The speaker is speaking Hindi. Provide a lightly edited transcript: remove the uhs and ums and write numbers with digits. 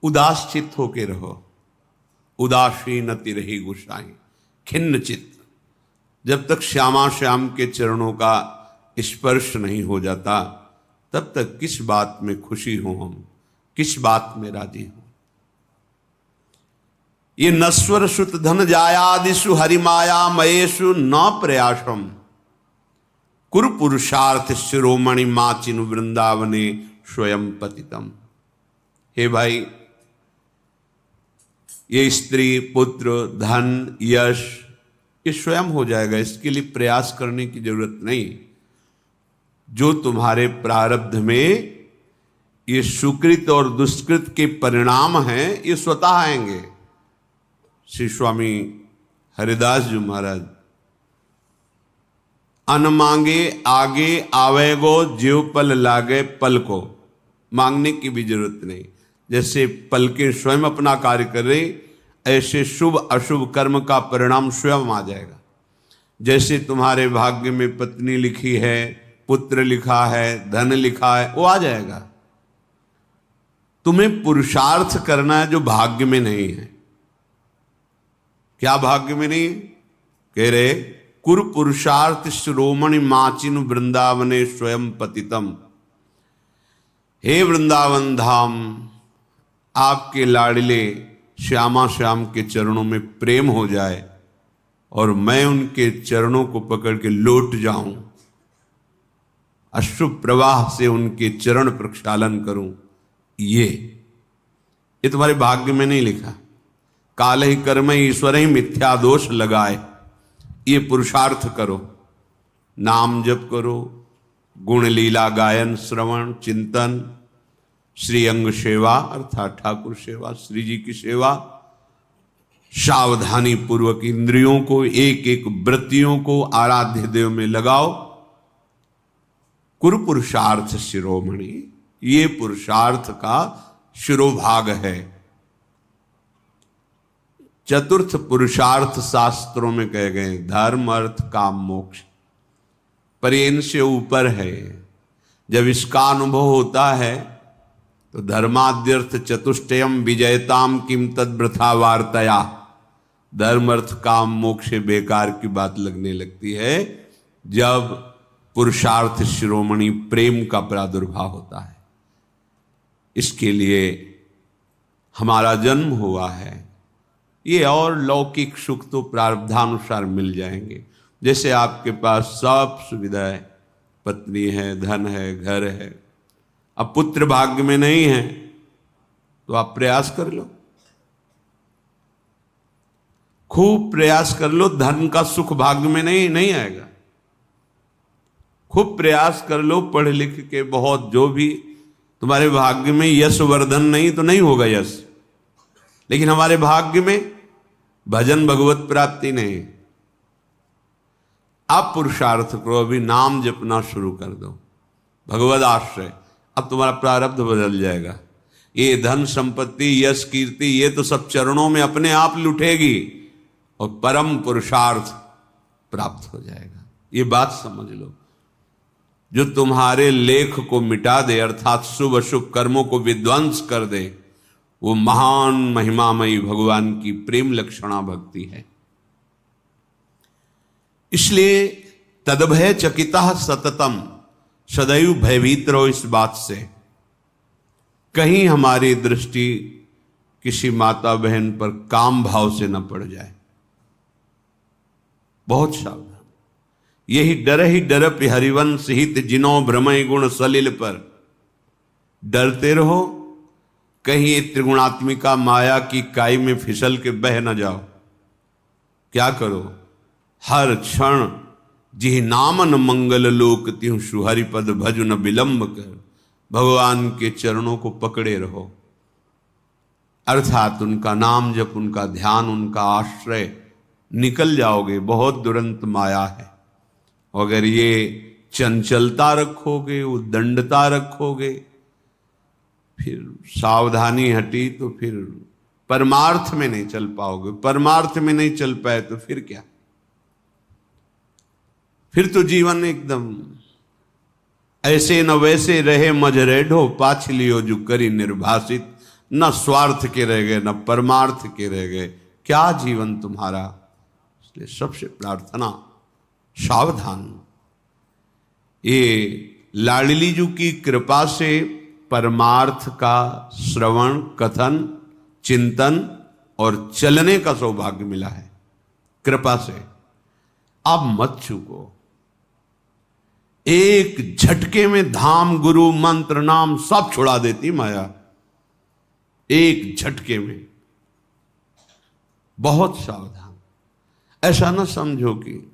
उदास चित्त होके रहो, उदासीन तिरहि गुसाई, खिन्न चित्त। जब तक श्यामा श्याम के चरणों का स्पर्श नहीं हो जाता तब तक किस बात में खुशी हो, हम किस बात में राजी हो। ये नश्वर सुत धन जायादिषु हरिमाया मयेषु न प्रयासम कुरु पुरुषार्थ शिरोमणि माचिनु वृंदावने स्वयं पतितम। हे भाई, ये स्त्री, पुत्र, धन, यश ये स्वयं हो जाएगा, इसके लिए प्रयास करने की जरूरत नहीं। जो तुम्हारे प्रारब्ध में ये सुकृत और दुष्कृत के परिणाम हैं ये स्वतः आएंगे। श्री स्वामी हरिदास जी महाराज, अन मांगे आगे आवेगो ज्यों पल लागे पल को, मांगने की भी जरूरत नहीं। जैसे पल के स्वयं अपना कार्य कर रहे, ऐसे शुभ अशुभ कर्म का परिणाम स्वयं आ जाएगा। जैसे तुम्हारे भाग्य में पत्नी लिखी है, पुत्र लिखा है, धन लिखा है, वो आ जाएगा। तुम्हें पुरुषार्थ करना है जो भाग्य में नहीं है। क्या भाग्य में नहीं? कह रहे कुरु पुरुषार्थ शिरोमणि माचिनु वृंदावने स्वयं पतितम। हे वृंदावन धाम, आपके लाडले श्यामा श्याम के चरणों में प्रेम हो जाए और मैं उनके चरणों को पकड़ के लौट जाऊं, अश्रु प्रवाह से उनके चरण प्रक्षालन करूं, ये तुम्हारे भाग्य में नहीं लिखा। काल ही कर्म ईश्वर ही मिथ्या दोष लगाए, ये पुरुषार्थ करो, नाम जप करो, गुण लीला गायन श्रवण चिंतन, श्री अंग सेवा अर्थात ठाकुर सेवा, श्री जी की सेवा, सावधानी पूर्वक इंद्रियों को, एक एक वृत्तियों को आराध्य देव में लगाओ। कुरु पुरुषार्थ शिरोमणि, ये पुरुषार्थ का शिरोभाग है। चतुर्थ पुरुषार्थ शास्त्रों में कहे गए धर्म अर्थ काम मोक्ष, पर ये इनसे ऊपर है। जब इसका अनुभव होता है तो धर्माद्यर्थ चतुष्टयम विजयताम किम तद वृथा वार्तया, धर्म अर्थ काम मोक्ष बेकार की बात लगने लगती है जब पुरुषार्थ शिरोमणि प्रेम का प्रादुर्भाव होता है। इसके लिए हमारा जन्म हुआ है। ये और लौकिक सुख तो प्रारब्धानुसार मिल जाएंगे। जैसे आपके पास सब सुविधा है, पत्नी है, धन है, घर है, अब पुत्र भाग्य में नहीं है तो आप प्रयास कर लो, खूब प्रयास कर लो। धन का सुख भाग्य में नहीं आएगा। खूब प्रयास कर लो, पढ़ लिख के बहुत, जो भी तुम्हारे भाग्य में यश वर्धन नहीं तो नहीं होगा यश, लेकिन हमारे भाग्य में भजन भगवत प्राप्ति नहीं। आप पुरुषार्थ करो, अभी नाम जपना शुरू कर दो, भगवद आश्रय, अब तुम्हारा प्रारब्ध बदल जाएगा। ये धन संपत्ति यश कीर्ति ये तो सब चरणों में अपने आप लुटेगी और परम पुरुषार्थ प्राप्त हो जाएगा। ये बात समझ लो। जो तुम्हारे लेख को मिटा दे अर्थात शुभ अशुभ कर्मों को विध्वंस कर दे, वो महान महिमामयी भगवान की प्रेम लक्षणा भक्ति है। इसलिए तदभय चकिता सततम, सदैव भयभीत रहो इस बात से, कहीं हमारी दृष्टि किसी माता बहन पर काम भाव से न पड़ जाए। बहुत सावधान। यही डर हरिवंश हित जिनो भ्रमय गुण सलिल पर, डरते रहो कहीं ये त्रिगुणात्मिका माया की काई में फिसल के बह न जाओ। क्या करो? हर क्षण जिह नामन मंगल लोक त्यों सुहरिपद भज न विलंब कर, भगवान के चरणों को पकड़े रहो, अर्थात उनका नाम जप, उनका ध्यान, उनका आश्रय, निकल जाओगे। बहुत दुरंत माया है। अगर ये चंचलता रखोगे, उद्दंडता रखोगे, फिर सावधानी हटी तो फिर परमार्थ में नहीं चल पाओगे। परमार्थ में नहीं चल पाए तो फिर क्या? फिर तो जीवन एकदम ऐसे न वैसे रहे मजरेढो, पाछ लियो जो करी निर्भाषित, न स्वार्थ के रह गए, न परमार्थ के रह गए। क्या जीवन तुम्हारा। इसलिए सबसे प्रार्थना, सावधान। ये लाडली जी की कृपा से परमार्थ का श्रवण, कथन, चिंतन और चलने का सौभाग्य मिला है, कृपा से। आप मत चूको। एक झटके में धाम, गुरु, मंत्र, नाम सब छुड़ा देती माया, एक झटके में। बहुत सावधान। ऐसा ना समझो कि